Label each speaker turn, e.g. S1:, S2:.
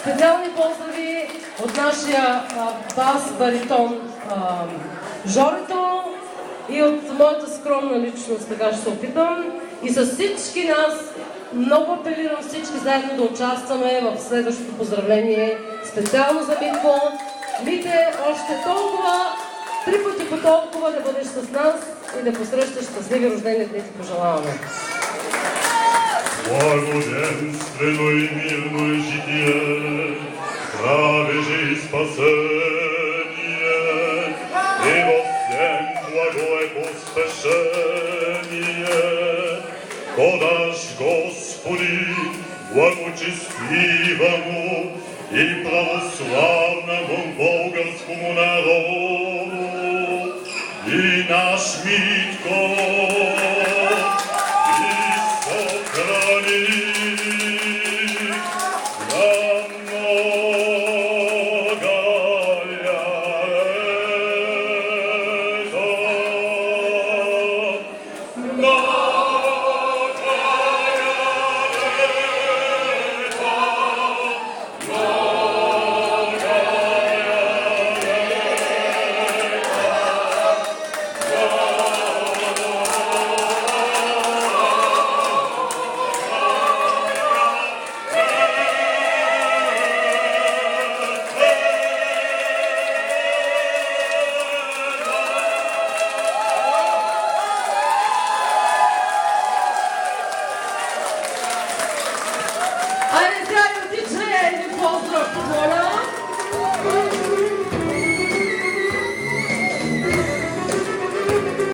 S1: Специални поздрави от нашия бас-баритон Жорито и от моята скромна личност, така ще се опитам. И с всички нас много апелирам всички заедно да участваме в следващото поздравление, специално за Митко. Мите, още толкова, 3 пъти по толкова да бъдеш с нас и да посрещаш щастливи рождени дни ти пожелаваме.
S2: Благоденствено и мирно житие, здраве же и спасение, и во всем благое поспешение. Подашь, Господи, благочестивому и православному българскому народу, и наш Митко